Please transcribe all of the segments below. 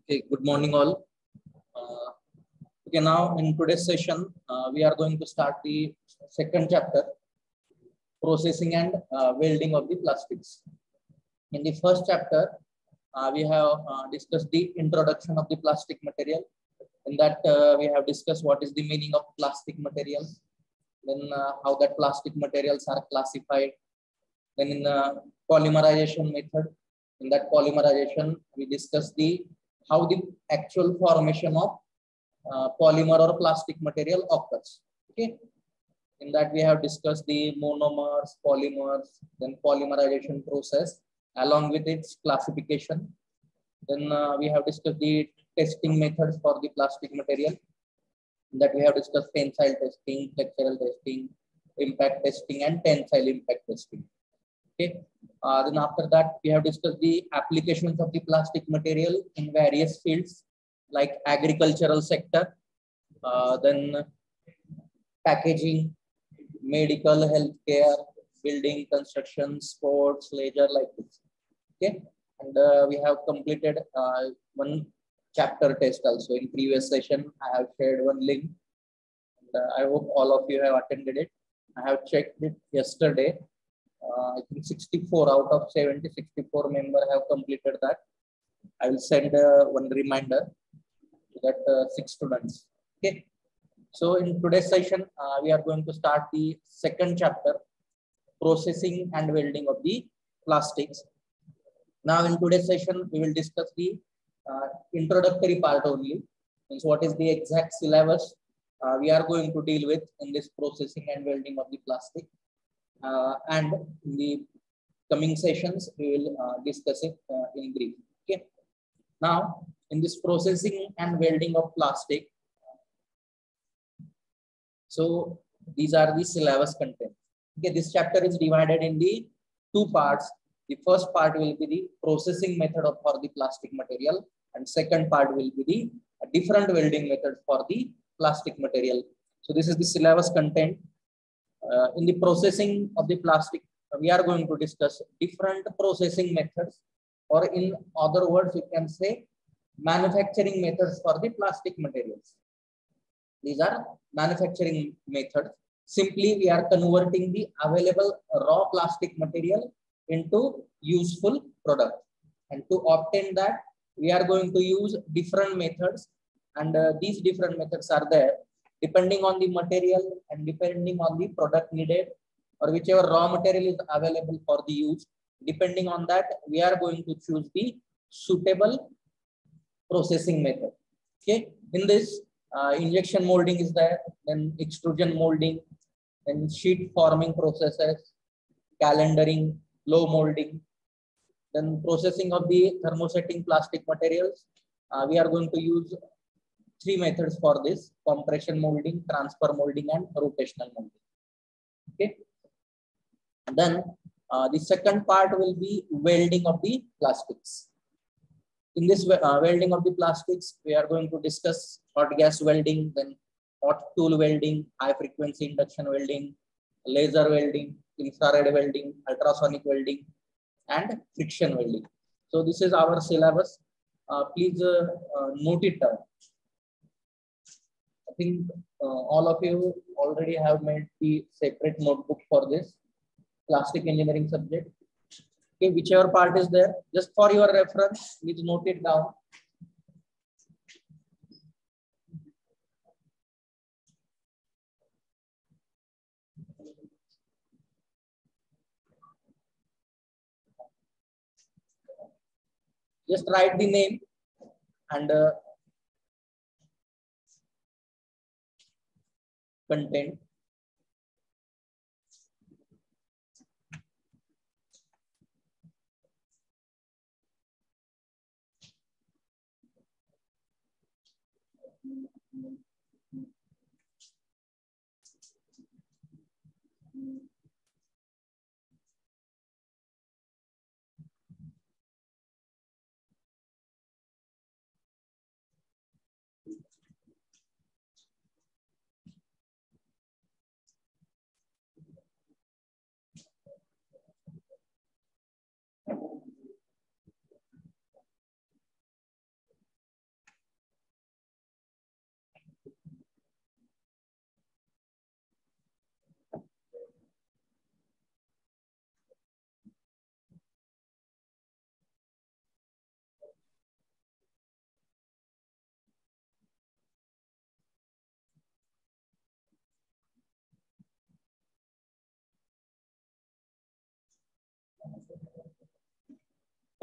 Okay, good morning all. Uh, okay, now in today's session, we are going to start the second chapter, processing and welding of the plastics. In the first chapter, we have discussed the introduction of the plastic material. In that, we have discussed what is the meaning of plastic materials, then how that plastic materials are classified. Then in the polymerization method, in that polymerization, we discussed the how the actual formation of polymer or plastic material occurs. Okay, in that we have discussed the monomers, polymers, then polymerization process along with its classification. Then we have discussed the testing methods for the plastic material. In that we have discussed tensile testing, flexural testing, impact testing, and tensile impact testing. Okay. Then after that, we have discussed the applications of the plastic material in various fields like agricultural sector, then packaging, medical, healthcare, building, construction, sports, leisure, like this. Okay. And we have completed one chapter test also. In previous session, I have shared one link. And, I hope all of you have attended it. I have checked it yesterday. I think 64 out of 70, 64 members have completed that. I will send one reminder to that 6 students. Okay. So in today's session, we are going to start the second chapter, processing and welding of the plastics. Now in today's session, we will discuss the introductory part only. Means what is the exact syllabus we are going to deal with in this processing and welding of the plastic. And in the coming sessions, we will discuss it in brief. Okay. Now, in this processing and welding of plastic, so these are the syllabus content. Okay, this chapter is divided in the two parts. The first part will be the processing method for the plastic material, and second part will be the different welding methods for the plastic material. So this is the syllabus content. In the processing of the plastic, we are going to discuss different processing methods, or in other words, you can say manufacturing methods for the plastic materials. These are manufacturing methods. Simply, we are converting the available raw plastic material into useful product. And to obtain that, we are going to use different methods, and these different methods are there. Depending on the material and depending on the product needed, or whichever raw material is available for the use, depending on that, we are going to choose the suitable processing method. Okay, in this injection molding is there, then extrusion molding, then sheet forming processes, calendering, blow molding, then processing of the thermosetting plastic materials. We are going to use 3 methods for this: compression molding, transfer molding, and rotational molding. Okay. Then the second part will be welding of the plastics. In this welding of the plastics, we are going to discuss hot gas welding, then hot tool welding, high frequency induction welding, laser welding, infrared welding, ultrasonic welding, and friction welding. So this is our syllabus. Please note it down. I think all of you already have made the separate notebook for this plastic engineering subject. Okay, whichever part is there, just for your reference, please note it down. Just write the name and content.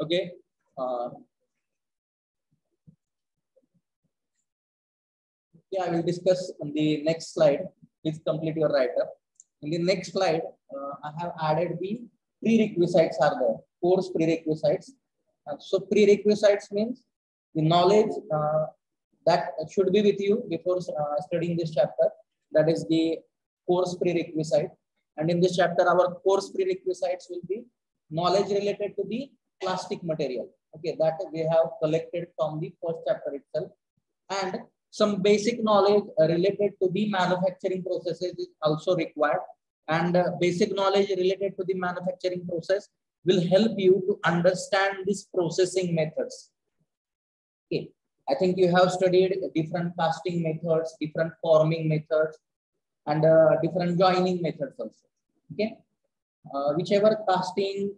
Okay. Yeah, I will discuss on the next slide. Please complete your write-up. In the next slide, I have added the prerequisites are there. Course prerequisites. So prerequisites means the knowledge that should be with you before studying this chapter. That is the course prerequisite. And in this chapter, our course prerequisites will be knowledge related to the plastic material. Okay, that we have collected from the first chapter itself. And some basic knowledge related to the manufacturing processes is also required. And basic knowledge related to the manufacturing process will help you to understand these processing methods. Okay, I think you have studied different casting methods, different forming methods, and different joining methods also. Okay, whichever casting,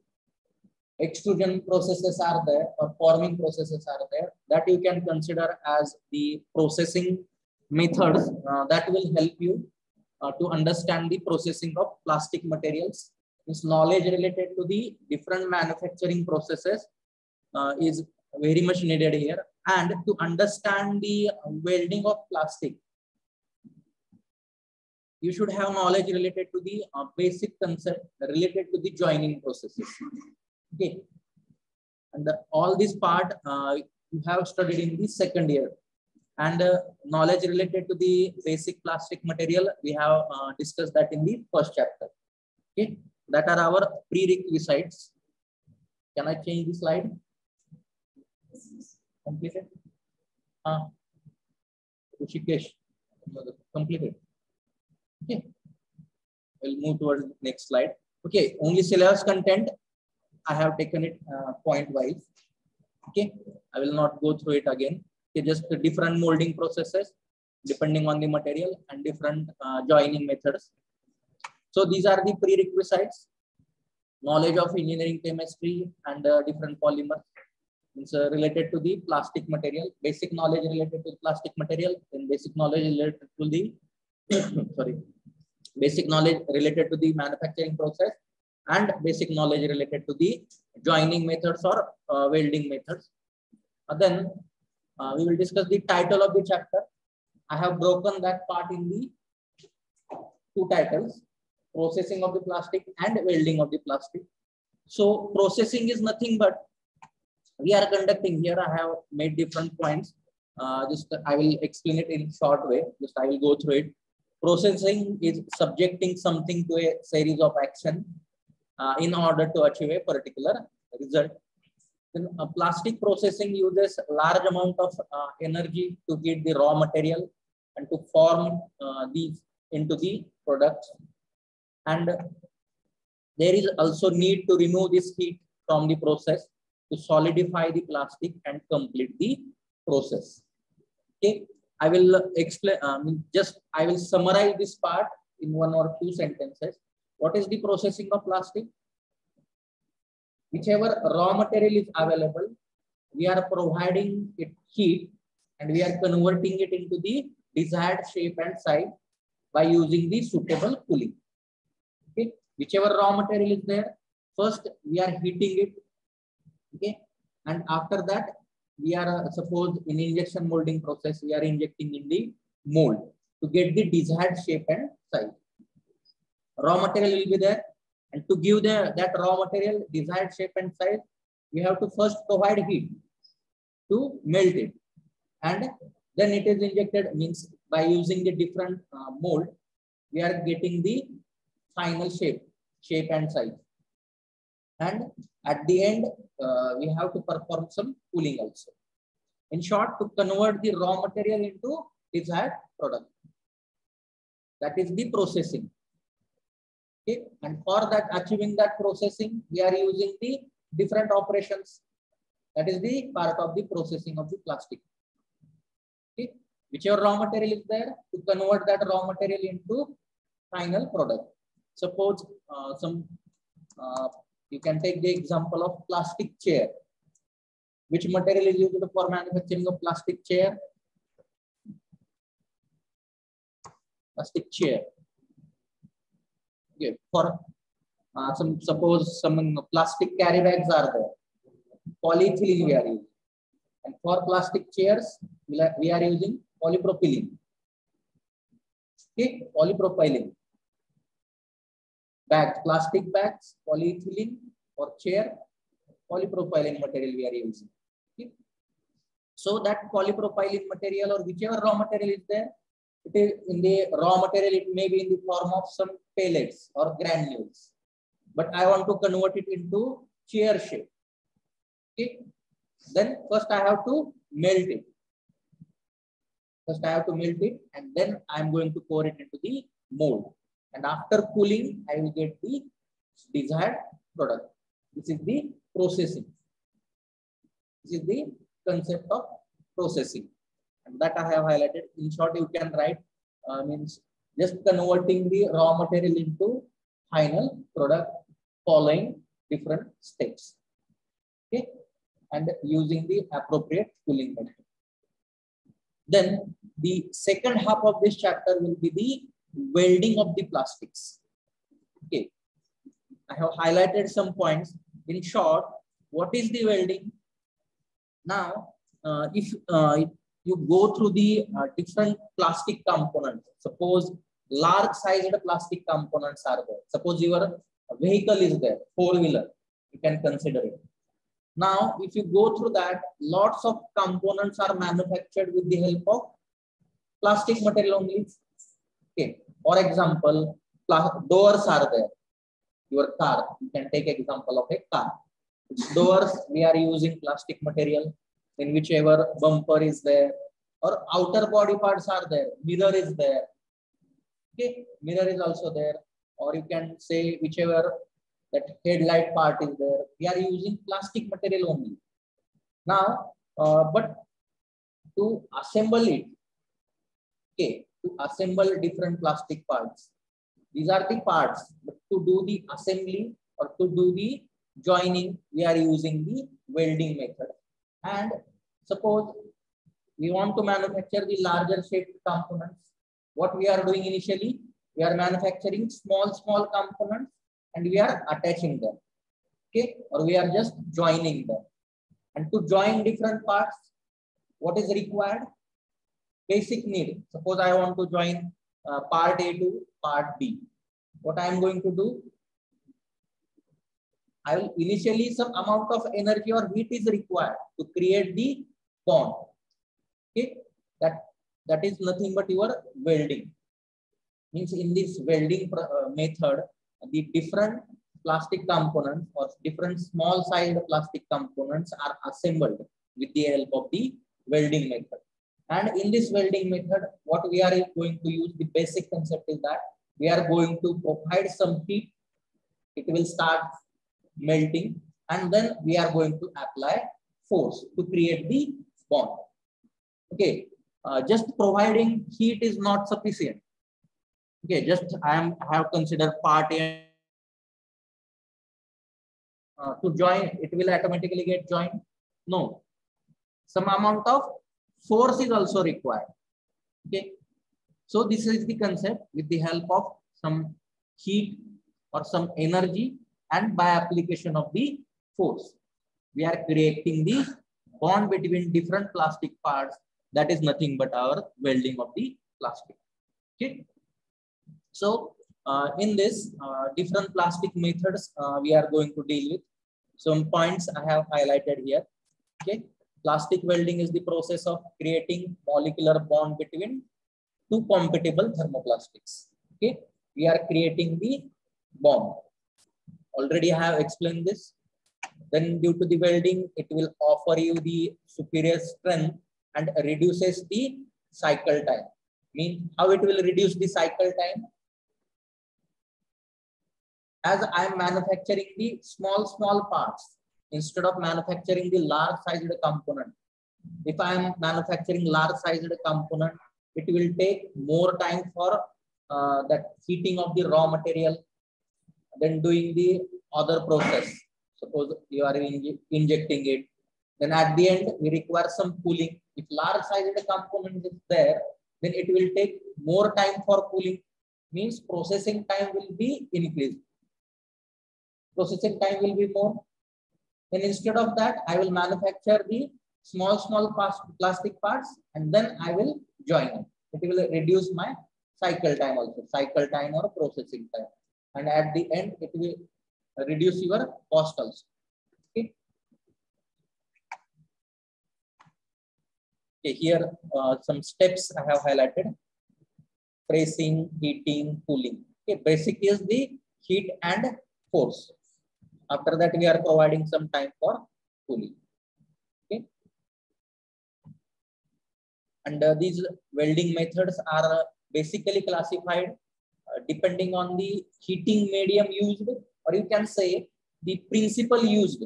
extrusion processes are there or forming processes are there, that you can consider as the processing methods that will help you to understand the processing of plastic materials. This knowledge related to the different manufacturing processes is very much needed here. And to understand the welding of plastic, you should have knowledge related to the basic concept related to the joining processes. Okay, and all this part you have studied in the second year, and knowledge related to the basic plastic material we have discussed that in the first chapter. Okay, that are our prerequisites. Can I change the slide? Completed. Rishikesh, completed. Okay, we'll move towards the next slide. Okay, only syllabus content. I have taken it point wise. Okay, I will not go through it again. Okay, just the different molding processes depending on the material and different joining methods. So these are the prerequisites: knowledge of engineering chemistry and different polymers. It's related to the plastic material. Basic knowledge related to plastic material, and basic knowledge related to the sorry, basic knowledge related to the manufacturing process, and basic knowledge related to the joining methods or welding methods. Then we will discuss the title of the chapter. I have broken that part in the two titles: processing of the plastic and welding of the plastic. So processing is nothing but we are conducting here. I have made different points. Just I will explain it in short way. Just I will go through it. Processing is subjecting something to a series of action in order to achieve a particular result. Then plastic processing uses large amount of energy to heat the raw material and to form these into the products. And there is also need to remove this heat from the process to solidify the plastic and complete the process. Okay, I will explain. I will summarize this part in one or two sentences. What is the processing of plastic? Whichever raw material is available, we are providing it heat and we are converting it into the desired shape and size by using the suitable cooling. Okay, whichever raw material is there, first we are heating it. Okay, and after that we are suppose in injection molding process, we are injecting in the mold to get the desired shape and size. Raw material will be there, and to give that raw material desired shape and size, we have to first provide heat to melt it, and then it is injected. Means by using the different mold, we are getting the final shape and size. And at the end, we have to perform some cooling also. In short, to convert the raw material into desired product. That is the processing. Okay, and for that, achieving that processing, we are using the different operations. That is the part of the processing of the plastic. Okay, whichever raw material is there, to convert that raw material into final product. Suppose you can take the example of plastic chair. Which material is used for manufacturing of plastic chair? Plastic chair. Okay, for suppose some plastic carry bags are there. polyethylene we are using. And for plastic chairs, we are using polypropylene. Okay, polypropylene. Bags, plastic bags, polyethylene. For chair, polypropylene material we are using. Okay. So that polypropylene material or whichever raw material is there, it is in the raw material, it may be in the form of some pellets or granules. But I want to convert it into chair shape. Okay. Then first I have to melt it. First I have to melt it and then I am going to pour it into the mold. And after cooling, I will get the desired product. This is the processing. This is the concept of processing. And that I have highlighted. In short, you can write means just converting the raw material into final product following different steps. Okay. And using the appropriate cooling method. Then the second half of this chapter will be the welding of the plastics. Okay. I have highlighted some points. In short, what is the welding? Now, if you go through the different plastic components, suppose large sized plastic components are there. Suppose your vehicle is there, four-wheeler, you can consider it. Now, if you go through that, lots of components are manufactured with the help of plastic material only. Okay. For example, doors are there. Your car, you can take example of a car. Doors, we are using plastic material. In whichever bumper is there, or outer body parts are there. Mirror is there. Okay, mirror is also there. Or you can say whichever that headlight part is there. We are using plastic material only. Now, but to assemble it, okay, to assemble different plastic parts. These are the parts, but to do the assembly or to do the joining, we are using the welding method. And suppose we want to manufacture the larger shaped components. What we are doing initially, we are manufacturing small components and we are attaching them. Okay, or we are just joining them. And to join different parts, what is required? Basic need. Suppose I want to join part A to part B. What I am going to do? I will initially some amount of energy or heat is required to create the bond. Okay, that is nothing but your welding. Means in this welding method, the different plastic components or different small sized plastic components are assembled with the help of the welding method. And in this welding method, what we are going to use, the basic concept is that we are going to provide some heat. It will start melting and then we are going to apply force to create the bond. Okay, just providing heat is not sufficient. Okay, just I have considered part A. To join, it will automatically get joined. No, some amount of force is also required. Okay, so this is the concept with the help of some heat or some energy and by application of the force, we are creating the bond between different plastic parts. That is nothing but our welding of the plastic. Okay, so in this different plastic methods, we are going to deal with some points I have highlighted here. Okay, plastic welding is the process of creating molecular bond between two compatible thermoplastics. Okay, we are creating the bond. Already I have explained this. Then due to the welding, it will offer you the superior strength and reduces the cycle time. Means how it will reduce the cycle time? As I am manufacturing the small parts instead of manufacturing the large sized component. If I am manufacturing large sized component, it will take more time for that heating of the raw material, then doing the other process. Suppose you are injecting it, then at the end we require some cooling. If large sized component is there, then it will take more time for cooling. Means processing time will be increased. Processing time will be more. Then instead of that, I will manufacture the small plastic parts and then I will join it. It will reduce my cycle time also, cycle time or processing time. And at the end, it will reduce your cost also. Okay. Okay, here some steps I have highlighted: pressing, heating, cooling. Okay, basic is the heat and force. After that, we are providing some time for cooling. Okay, and these welding methods are basically classified depending on the heating medium used, or you can say the principle used.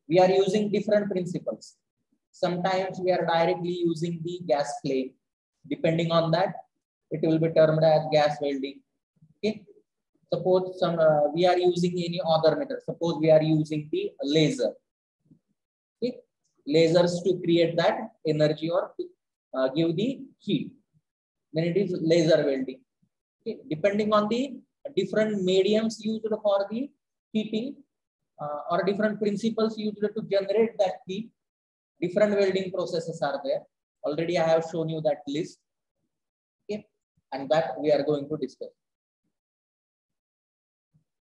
We are using different principles. Sometimes we are directly using the gas flame. Depending on that, it will be termed as gas welding. Okay. Suppose we are using any other method. Suppose we are using the laser. Okay. Lasers to create that energy or to give the heat. Then it is laser welding. Okay. Depending on the different mediums used for the heating or different principles used to generate that heat, different welding processes are there. Already I have shown you that list. Okay. And that we are going to discuss.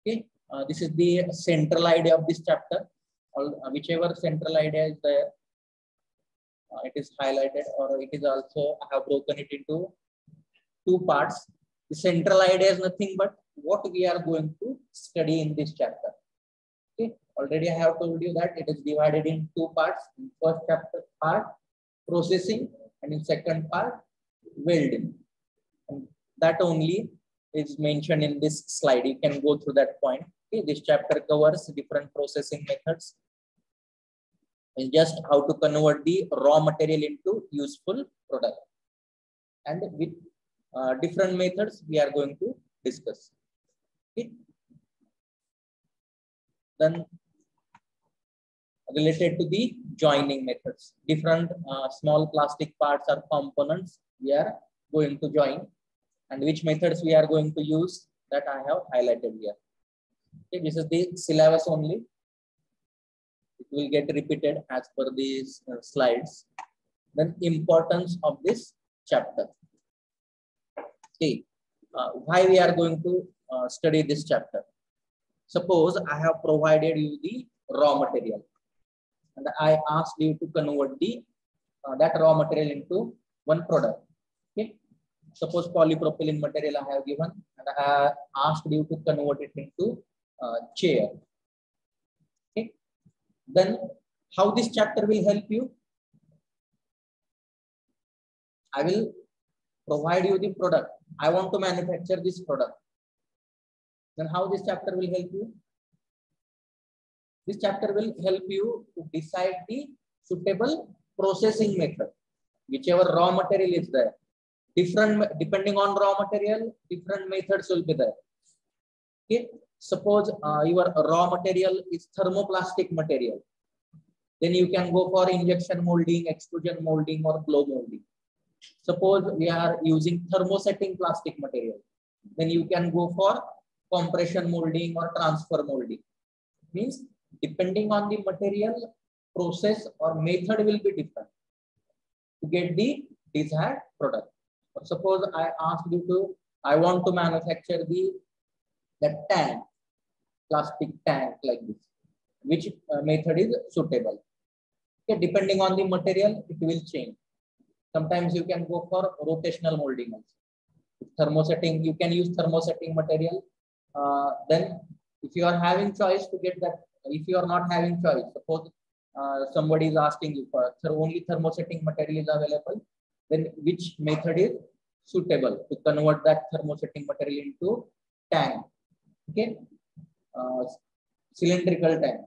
Okay. This is the central idea of this chapter. Whichever central idea is there, it is highlighted, or it is also, I have broken it into two parts. The central idea is nothing but what we are going to study in this chapter. Okay. Already I have told you that it is divided in two parts. In first chapter part, processing, and in second part, welding. And that only is mentioned in this slide. You can go through that point. Okay. This chapter covers different processing methods. It's just how to convert the raw material into useful product. And with different methods we are going to discuss. Okay. Then related to the joining methods, different small plastic parts or components we are going to join, and which methods we are going to use, that I have highlighted here. Okay. This is the syllabus only. It will get repeated as per these slides. Then importance of this chapter. Okay. Why we are going to study this chapter? Suppose I have provided you the raw material and I asked you to convert the that raw material into one product. Okay. Suppose polypropylene material I have given and I asked you to convert it into chair. Okay. Then how this chapter will help you? I will provide you the product. I want to manufacture this product. Then how this chapter will help you? This chapter will help you to decide the suitable processing method. Whichever raw material is there, depending on raw material, different methods will be there. Okay. Suppose your raw material is thermoplastic material. Then you can go for injection molding, extrusion molding, or blow molding. Suppose we are using thermosetting plastic material. Then you can go for compression molding or transfer molding. Means depending on the material, process or method will be different to get the desired product. Or suppose I asked you to, I want to manufacture the tank, plastic tank like this. Which method is suitable? Okay, depending on the material, it will change. Sometimes you can go for rotational molding also. Thermosetting, you can use thermosetting material. Then if you are having choice to get that, if you are not having choice, suppose somebody is asking you for only thermosetting material is available, then which method is suitable to convert that thermosetting material into tank? Okay. Cylindrical tank,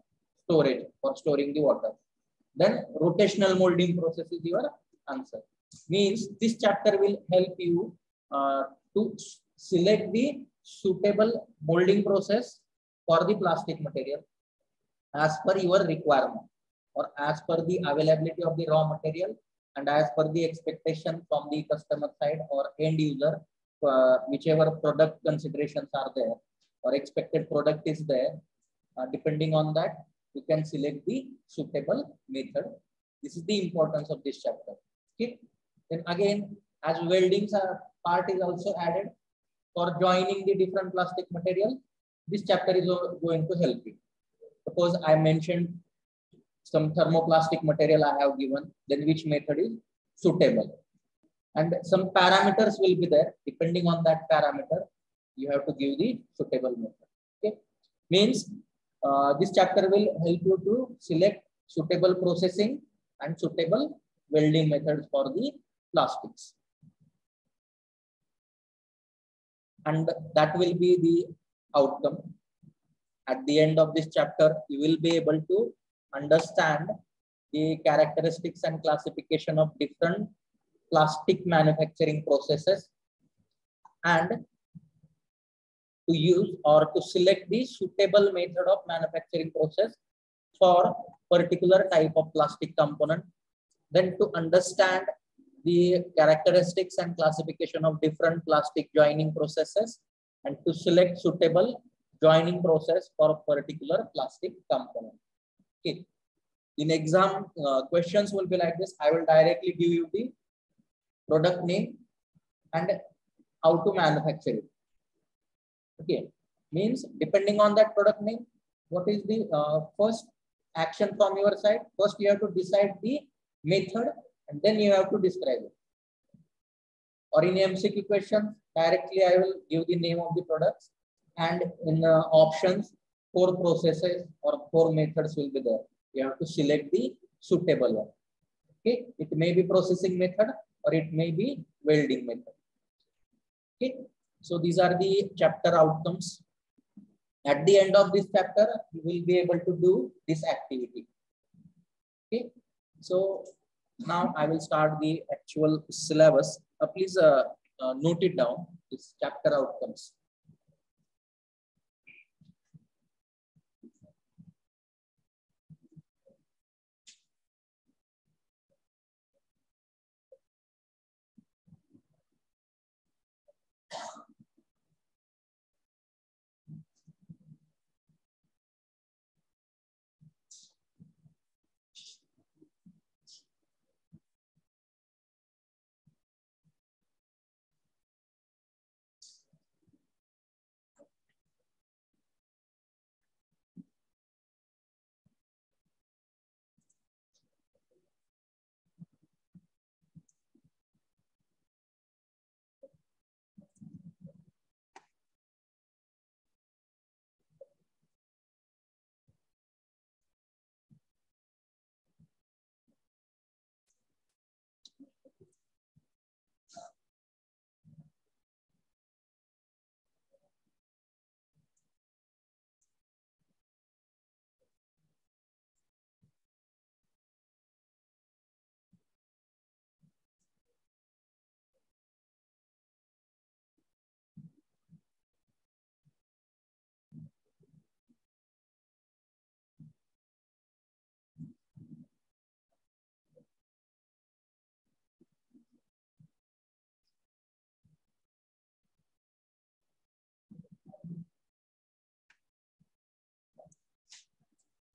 storage for storing the water. Then rotational molding process is your answer. Means this chapter will help you to select the suitable molding process for the plastic material as per your requirement or as per the availability of the raw material and as per the expectation from the customer side or end user, whichever product considerations are there or expected product is there. Depending on that, you can select the suitable method. This is the importance of this chapter. Okay. Then again, as welding part is also added for joining the different plastic material, this chapter is going to help you. Suppose I mentioned some thermoplastic material I have given, then which method is suitable. And some parameters will be there. Depending on that parameter, you have to give the suitable method. Okay. Means this chapter will help you to select suitable processing and suitable welding methods for the plastics. And that will be the outcome. At the end of this chapter, you will be able to understand the characteristics and classification of different plastic manufacturing processes and to use or to select the suitable method of manufacturing process for particular type of plastic component. Then to understand the characteristics and classification of different plastic joining processes and to select suitable joining process for a particular plastic component. Okay. In exam, questions will be like this. I will directly give you the product name and how to manufacture it. Okay. Means depending on that product name, what is the first action from your side? First, you have to decide the method and then you have to describe it. Or in MCQ question, directly I will give the name of the products, and in options, 4 processes or 4 methods will be there. You have to select the suitable one. Okay, it may be processing method or it may be welding method. Okay, so these are the chapter outcomes. At the end of this chapter, you will be able to do this activity. Okay, so now I will start the actual syllabus. Please note it down, this chapter outcomes.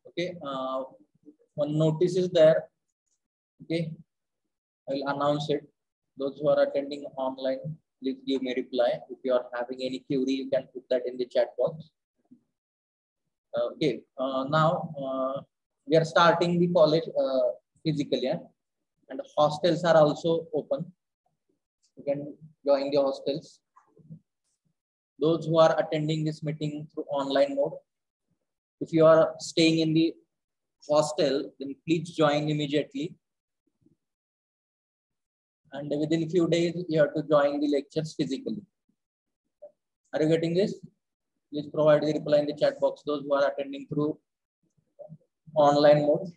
Okay, one notice is there. Okay, I will announce it. Those who are attending online, please give me reply. If you are having any query, you can put that in the chat box. Okay, now we are starting the college physically, yeah? And hostels are also open. You can join the hostels. Those who are attending this meeting through online mode, if you are staying in the hostel, then please join immediately. And within a few days, you have to join the lectures physically. Are you getting this? Please provide the reply in the chat box. Those who are attending through online mode.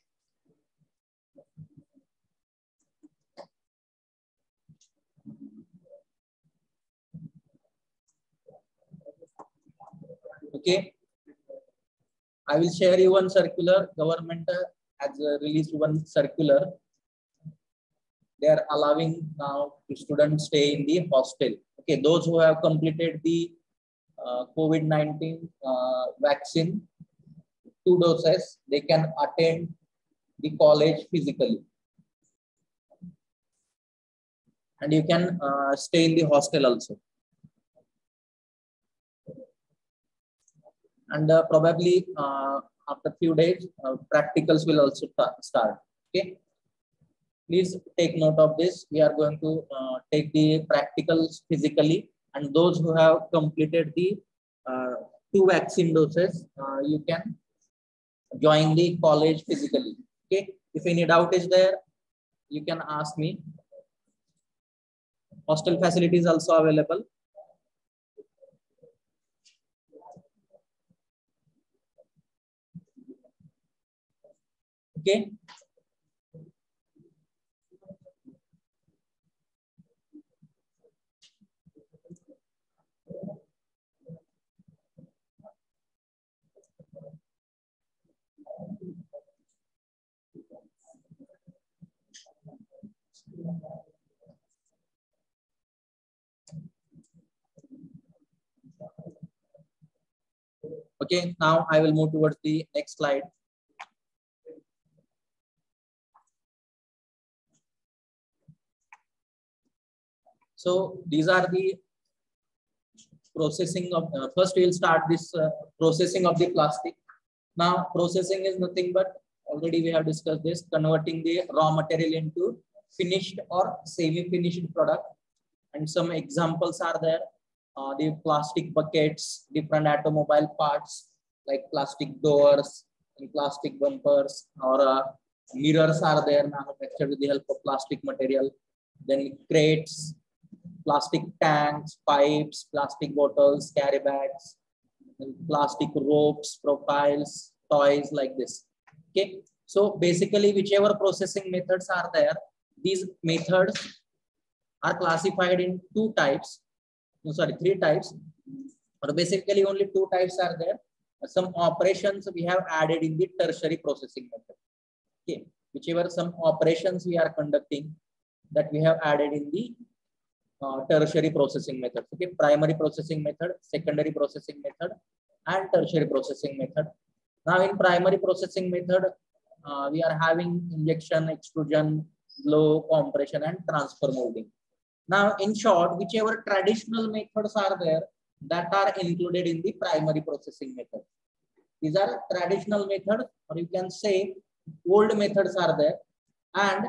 Okay. I will share you one circular. Government has released one circular. They are allowing now to students stay in the hostel. Okay, those who have completed the COVID-19 vaccine, 2 doses, they can attend the college physically. And you can stay in the hostel also. And probably after few days, practicals will also start. Okay. Please take note of this. We are going to take the practicals physically, and those who have completed the 2 vaccine doses, you can join the college physically. Okay. If any doubt is there, you can ask me. Hostel facilities also available. Okay. Okay, now I will move towards the next slide. So these are the processing of, first we will start this processing of the plastic. Now processing is nothing but, already we have discussed this, converting the raw material into finished or semi-finished product. And some examples are there. The plastic buckets, different automobile parts like plastic doors and plastic bumpers, or mirrors are there manufactured with the help of plastic material. Then crates, plastic tanks, pipes, plastic bottles, carry bags, and plastic ropes, profiles, toys like this. Okay. So basically, whichever processing methods are there, these methods are classified in 2 types. No, sorry, 3 types. Or basically only 2 types are there. Some operations we have added in the tertiary processing method. Okay. Whichever some operations we are conducting, that we have added in the tertiary processing method. Okay. Primary processing method, secondary processing method, and tertiary processing method. Now in primary processing method, we are having injection, extrusion, blow, compression, and transfer molding. Now, in short, whichever traditional methods are there, that are included in the primary processing method. These are traditional methods, or you can say old methods are there. And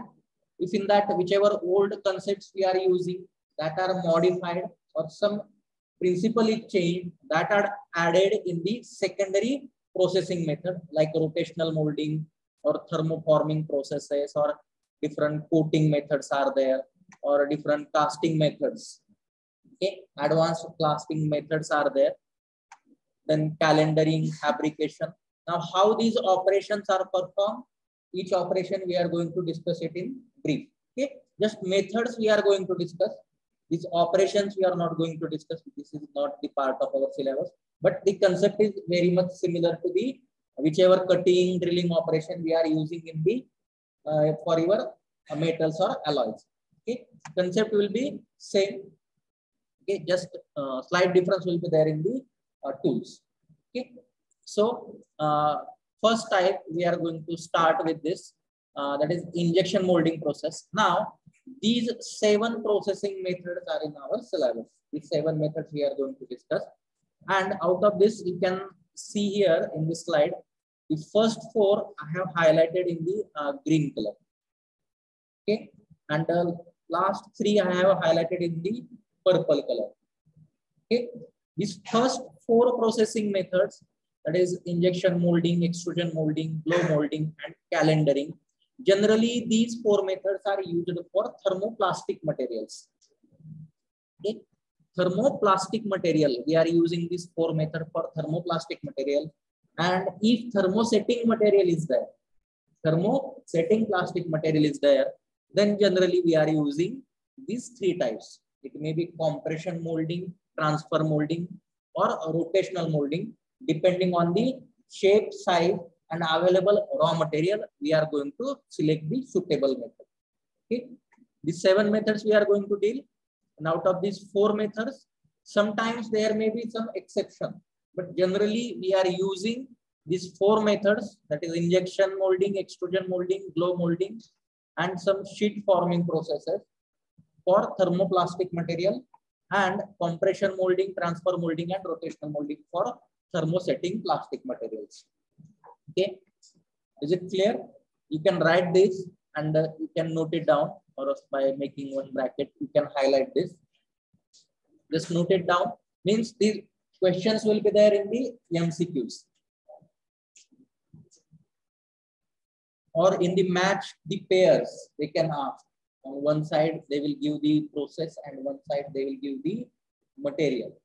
if in that, whichever old concepts we are using that are modified or some principally changed, that are added in the secondary processing method, like rotational molding or thermoforming processes, or different coating methods are there, or different casting methods. Okay, advanced casting methods are there. Then calendaring, fabrication. Now, how these operations are performed, each operation we are going to discuss it in brief. Okay, just methods we are going to discuss. These operations we are not going to discuss. This is not the part of our syllabus, but the concept is very much similar to the whichever cutting, drilling operation we are using in the for your metals or alloys. Okay, concept will be same. Okay, just slight difference will be there in the tools. Okay, so first type we are going to start with this, that is injection molding process. Now these 7 processing methods are in our syllabus. These 7 methods we are going to discuss, and out of this you can see here in this slide, the first 4 I have highlighted in the green color. Okay, and last 3 I have highlighted in the purple color. Okay, these first 4 processing methods, that is injection molding, extrusion molding, blow molding, and calendaring. Generally, these 4 methods are used for thermoplastic materials. Okay, thermoplastic material, we are using this 4 method for thermoplastic material. And if thermosetting material is there, thermosetting plastic material is there, then generally we are using these 3 types. It may be compression molding, transfer molding, or rotational molding, depending on the shape, size, and available raw material. We are going to select the suitable method. Okay, these 7 methods we are going to deal. And out of these 4 methods, sometimes there may be some exception, but generally we are using these four methods, that is injection molding, extrusion molding, glow molding, and some sheet forming processes for thermoplastic material, and compression molding, transfer molding, and rotational molding for thermosetting plastic materials. Okay, is it clear? You can write this and you can note it down, or else by making one bracket, you can highlight this. Just note it down. Means these questions will be there in the MCQs. Or in the match the pairs, they can ask. On one side, they will give the process, and one side they will give the material.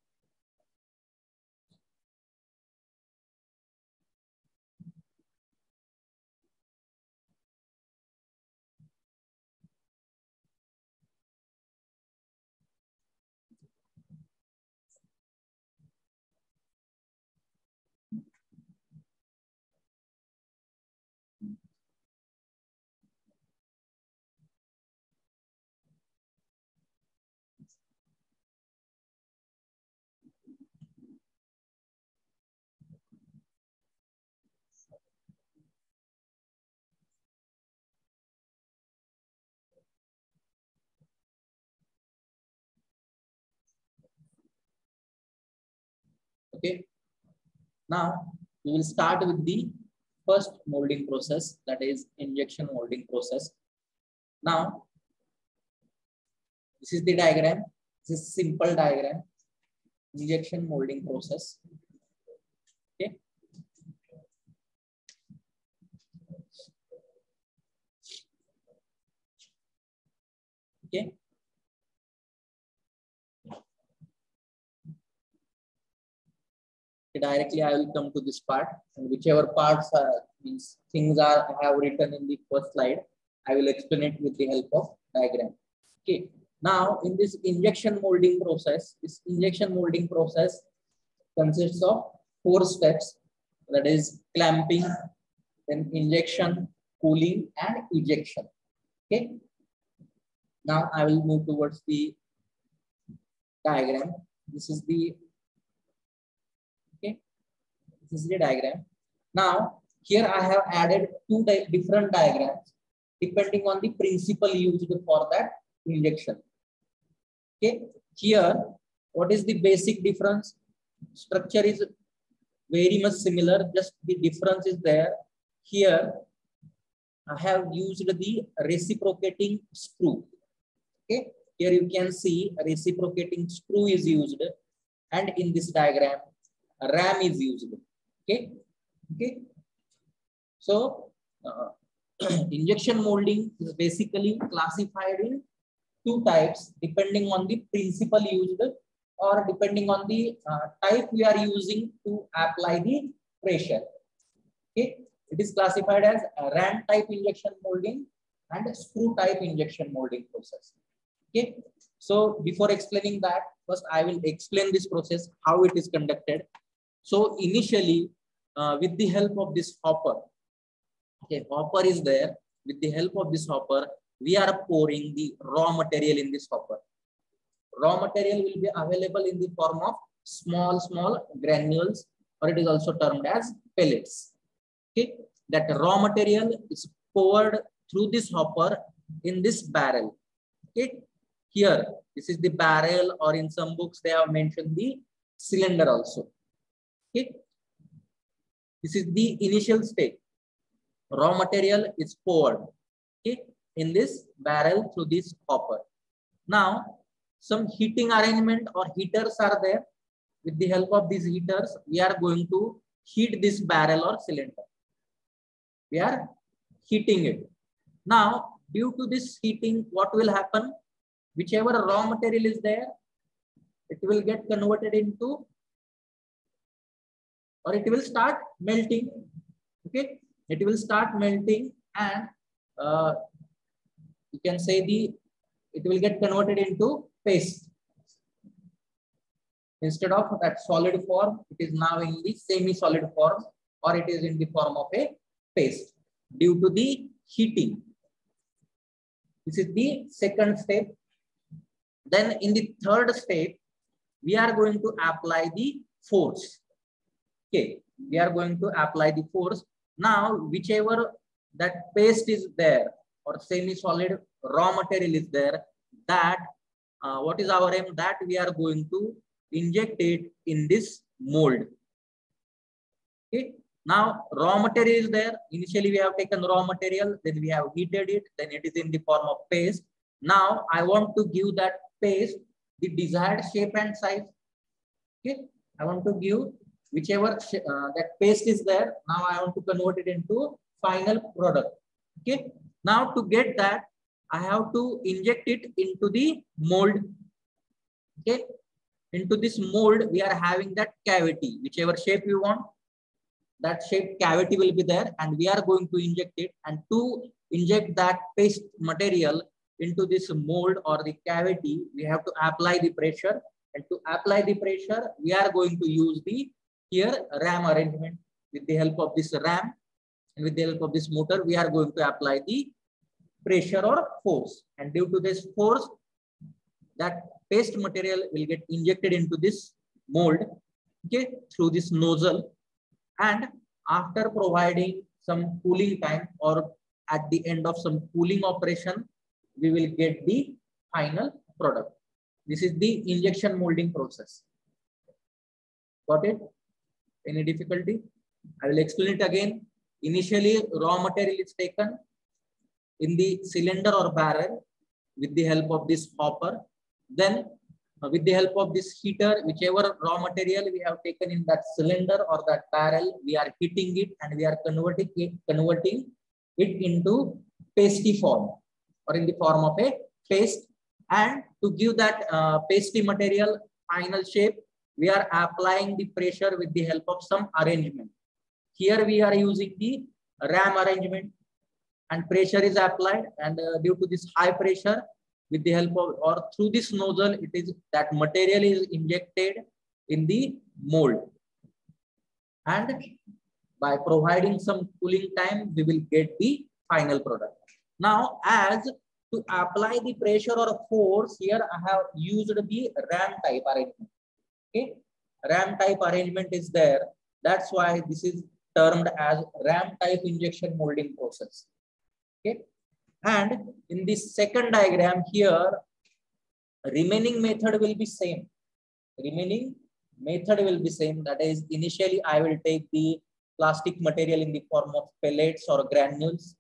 Okay. Now we will start with the first molding process, that is injection molding process. Now, this is the diagram. This is simple diagram. Injection molding process. Okay. Okay. Directly I will come to this part, and whichever parts are these things are I have written in the first slide, I will explain it with the help of diagram. Okay. Now in this injection molding process, this injection molding process consists of 4 steps, that is clamping, then injection, cooling, and ejection. Okay. Now I will move towards the diagram. This is the This is the diagram. Now, here I have added 2 different diagrams depending on the principle used for that injection. Okay, here, what is the basic difference? Structure is very much similar, just the difference is there. Here, I have used the reciprocating screw. Okay, here you can see a reciprocating screw is used, and in this diagram, a ram is used. Okay. Okay. So injection molding is basically classified in 2 types depending on the principle used, or depending on the type we are using to apply the pressure. Okay. It is classified as a ram type injection molding and screw type injection molding process. Okay. So before explaining that, first I will explain this process, how it is conducted. So initially, with the help of this hopper, okay, hopper is there. With the help of this hopper, we are pouring the raw material in this hopper. Raw material will be available in the form of small granules, or it is also termed as pellets. Okay, that raw material is poured through this hopper in this barrel. Okay, here this is the barrel, or in some books they have mentioned the cylinder also. Okay. This is the initial stage. Raw material is poured, okay, in this barrel through this hopper. Now, some heating arrangement or heaters are there. With the help of these heaters, we are going to heat this barrel or cylinder. We are heating it. Now, due to this heating, what will happen? Whichever raw material is there, it will get converted into, or it will start melting. Okay, it will start melting, and you can say it will get converted into paste. Instead of that solid form, it is now in the semi-solid form, or it is in the form of a paste due to the heating. This is the second step. Then in the third step, we are going to apply the force. Okay, we are going to apply the force. Now, whichever that paste is there or semi-solid raw material is there, that what is our aim? That we are going to inject it in this mold. Okay. Now, raw material is there. Initially, we have taken raw material, then we have heated it, then it is in the form of paste. Now, I want to give that paste the desired shape and size. Okay. I want to give whichever that paste is there. Now, I want to convert it into final product. Okay. Now, to get that, I have to inject it into the mold. Okay. Into this mold, we are having that cavity, whichever shape you want. That shape cavity will be there, and we are going to inject it. And to inject that paste material into this mold or the cavity, we have to apply the pressure. And to apply the pressure, we are going to use the here ram arrangement. With the help of this ram and with the help of this motor, we are going to apply the pressure or force. And due to this force, that paste material will get injected into this mold, okay, through this nozzle. And after providing some cooling time or at the end of some cooling operation, we will get the final product. This is the injection molding process. Got it? Any difficulty? I will explain it again. Initially, raw material is taken in the cylinder or barrel with the help of this hopper. Then with the help of this heater, whichever raw material we have taken in that cylinder or that barrel, we are heating it and we are converting it into pasty form or in the form of a paste. And to give that pasty material final shape, we are applying the pressure with the help of some arrangement. Here we are using the ram arrangement, and pressure is applied, and due to this high pressure, with the help of or through this nozzle, it is that material is injected in the mold. And by providing some cooling time, we will get the final product. Now, as to apply the pressure or force, here I have used the ram type arrangement. Okay, ram type arrangement is there. That's why this is termed as ram type injection molding process. Okay. And in this second diagram here, remaining method will be same. Remaining method will be same. That is, initially I will take the plastic material in the form of pellets or granules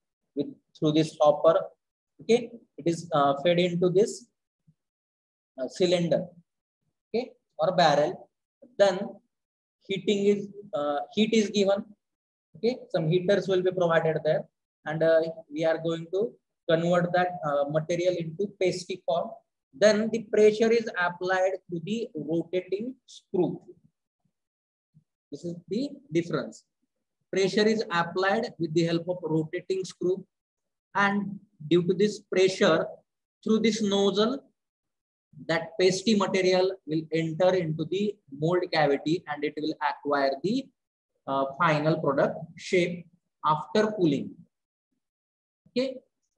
through this hopper. Okay, it is fed into this cylinder, okay, or barrel. Then heating is heat is given. Okay, some heaters will be provided there, and we are going to convert that material into pasty form. Then the pressure is applied to the rotating screw. This is the difference. Pressure is applied with the help of rotating screw, and due to this pressure through this nozzle, that pasty material will enter into the mold cavity and it will acquire the final product shape after cooling. Okay.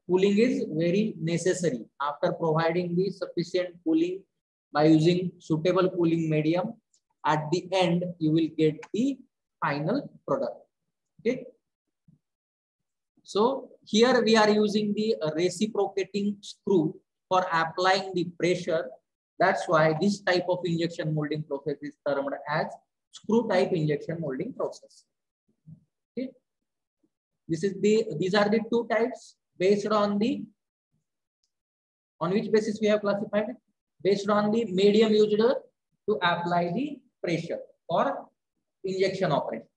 Cooling is very necessary. After providing the sufficient cooling by using suitable cooling medium, at the end, you will get the final product. Okay. So here we are using the reciprocating screw for applying the pressure. That's why this type of injection molding process is termed as screw type injection molding process. Okay. These are the two types. Based on which basis we have classified it? Based on the medium used to apply the pressure for injection operation.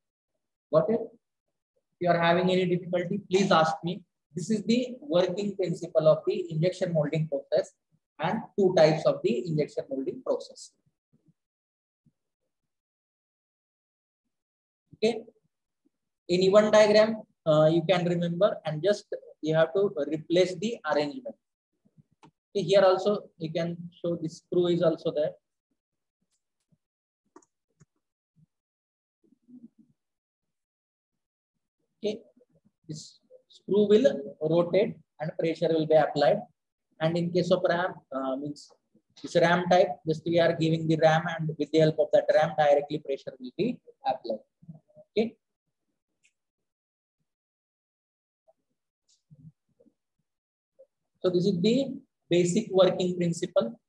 Got it? If you are having any difficulty, please ask me. This is the working principle of the injection molding process and two types of the injection molding process. Okay. In one diagram, you can remember, and just you have to replace the arrangement. Okay, here also you can show the screw is also there. Okay, this screw will rotate and pressure will be applied. And in case of ram, means this ram type, just we are giving the ram, and with the help of that ram, directly pressure will be applied. Okay. So this is the basic working principle.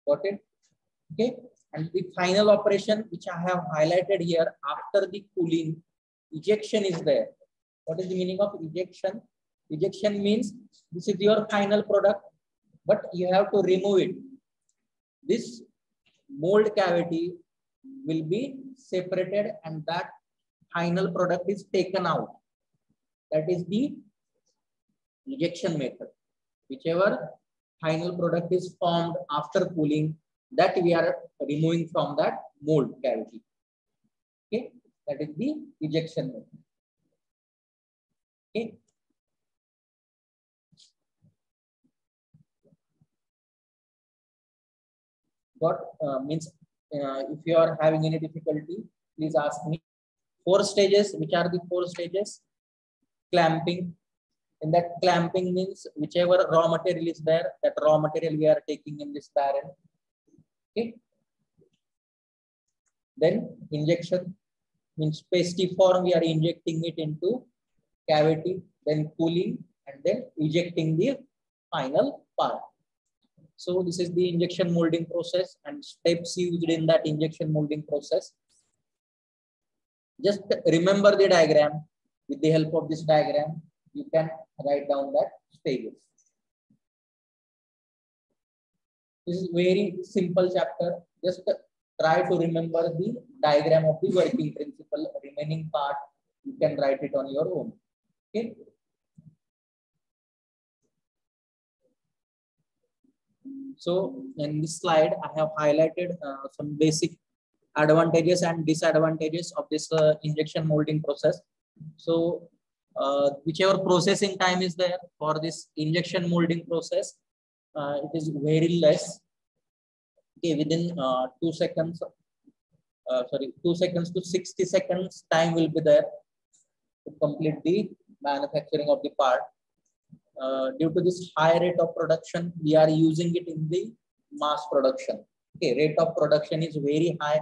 Got it? Okay. And the final operation, which I have highlighted here, after the cooling, ejection is there. What is the meaning of ejection? Ejection means this is your final product, but you have to remove it. This mold cavity will be separated and that final product is taken out. That is the ejection method. Whichever final product is formed after cooling, that we are removing from that mold cavity. Okay, that is the ejection method. Okay. What means if you are having any difficulty, please ask me. 4 stages. Which are the 4 stages? Clamping. In that clamping means whichever raw material is there, that raw material we are taking in this barrel. Okay. Then injection means pasty form, we are injecting it into cavity, then cooling, and then ejecting the final part. So this is the injection molding process and steps used in that injection molding process. Just remember the diagram. With the help of this diagram, you can write down that stages. This is very simple chapter. Just try to remember the diagram of the working principle. Remaining part, you can write it on your own. Okay. So in this slide, I have highlighted some basic advantages and disadvantages of this injection molding process. So whichever processing time is there for this injection molding process, it is very less. Okay, within 2 seconds, 2 seconds to 60 seconds time will be there to complete the manufacturing of the part. Due to this high rate of production, we are using it in the mass production. Okay, rate of production is very high.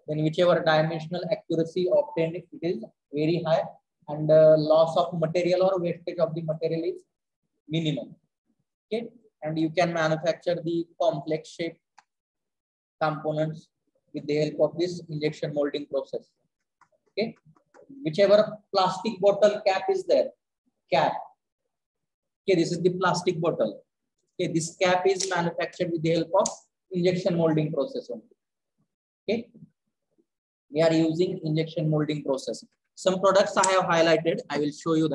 Then whichever dimensional accuracy obtained, it is very high, and loss of material or wastage of the material is minimum. Okay, and you can manufacture the complex shape components with the help of this injection molding process. Okay, whichever plastic bottle cap is there, cap. Okay, this is the plastic bottle. Okay, this cap is manufactured with the help of injection molding process only. Okay, we are using injection molding process. Some products I have highlighted. I will show you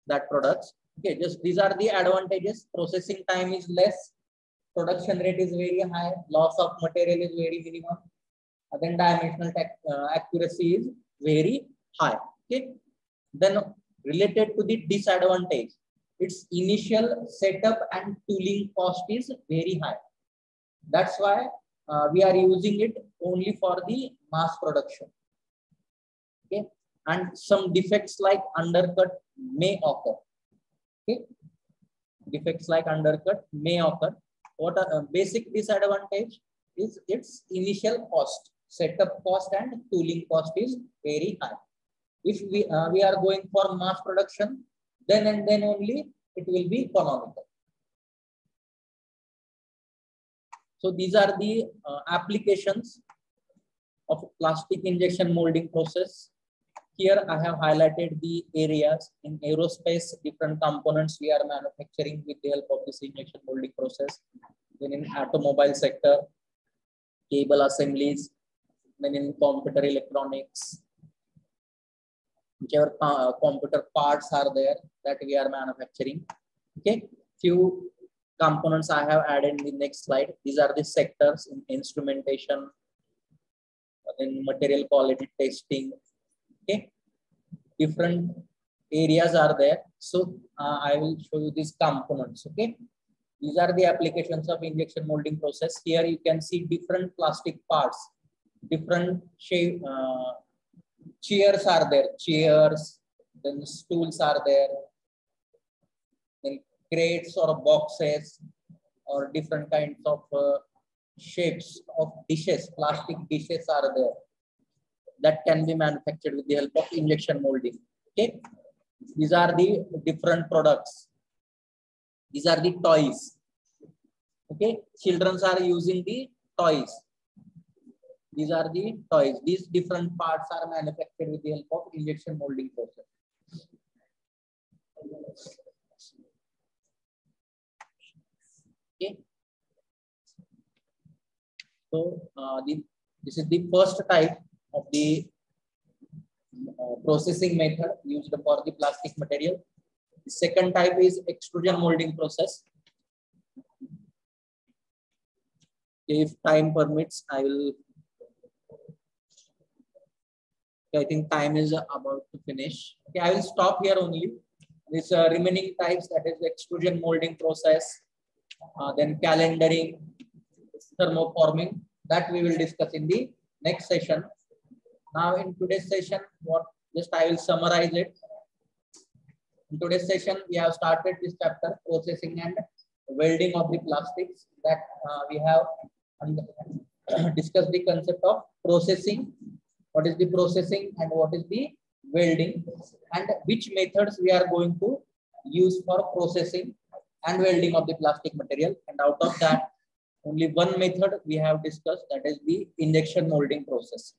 that products. Okay, just these are the advantages. Processing time is less. Production rate is very high. Loss of material is very minimum. Then dimensional accuracy is very high. Okay. Then related to the disadvantage, its initial setup and tooling cost is very high. That's why we are using it only for the mass production. Okay. And some defects like undercut may occur. Okay. Defects like undercut may occur. What are basic disadvantage is its initial cost, setup cost and tooling cost is very high. If we are going for mass production, then and then only it will be economical. So these are the applications of plastic injection molding process. Here I have highlighted the areas. In aerospace, different components we are manufacturing with the help of this injection molding process. Then in automobile sector, cable assemblies. Then in computer electronics, whichever computer parts are there that we are manufacturing. Okay, few components I have added in the next slide. These are the sectors in instrumentation, in material quality testing. Okay, different areas are there. So I will show you these components. Okay, these are the applications of injection molding process. Here you can see different plastic parts, different shape. Chairs are there, chairs, then stools are there, crates or boxes or different kinds of shapes of dishes, plastic dishes are there that can be manufactured with the help of injection molding. Okay, these are the different products. These are the toys. Okay, children are using the toys. These are the toys. These different parts are manufactured with the help of injection molding process. Okay. So this is the first type of the processing method used for the plastic material. The second type is extrusion molding process. If time permits, I will. Okay, I think time is about to finish. Okay, I will stop here only. This remaining types, that is extrusion molding process, then calendaring, thermoforming, that we will discuss in the next session. Now in today's session, I will summarize it. In today's session, we have started this chapter, processing and welding of the plastics, that we have discussed the concept of processing. What is the processing and what is the welding, and which methods we are going to use for processing and welding of the plastic material. And out of that, only one method we have discussed, that is the injection molding process.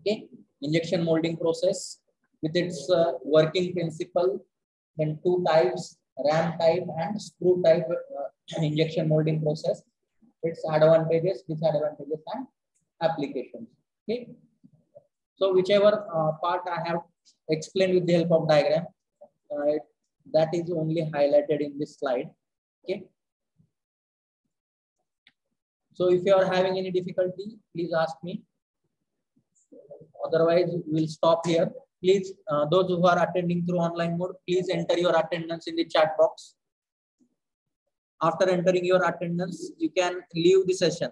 Okay, injection molding process with its working principle, then two types, ram type and screw type injection molding process, its advantages, disadvantages and applications. Okay, so whichever part I have explained with the help of diagram, that is only highlighted in this slide. Okay, so if you are having any difficulty, please ask me. Otherwise, we'll stop here. Please, those who are attending through online mode, please enter your attendance in the chat box. After entering your attendance, you can leave the session.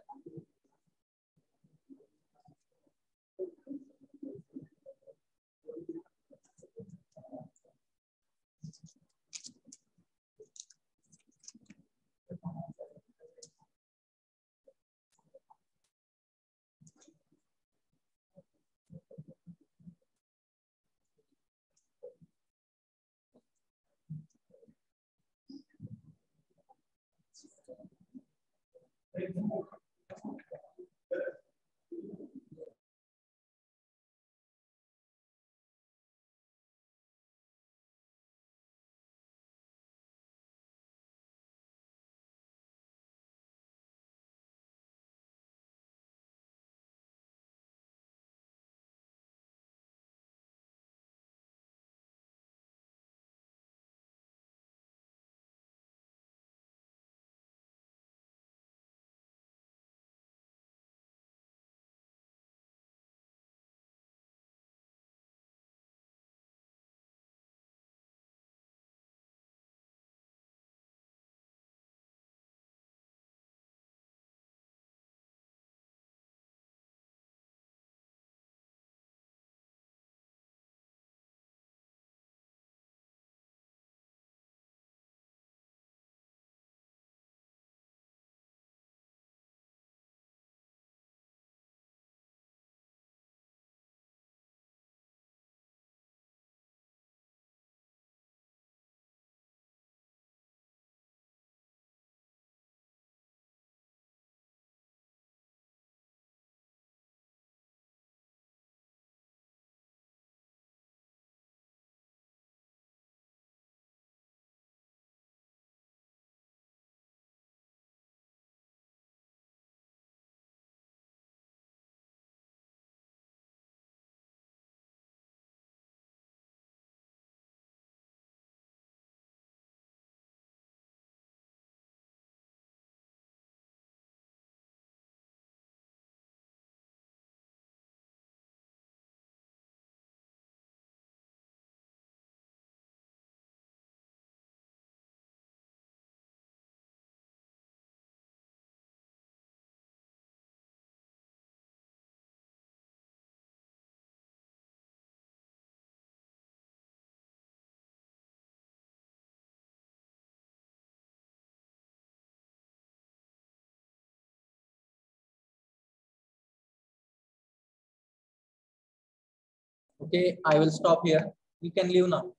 Okay, I will stop here. You can leave now.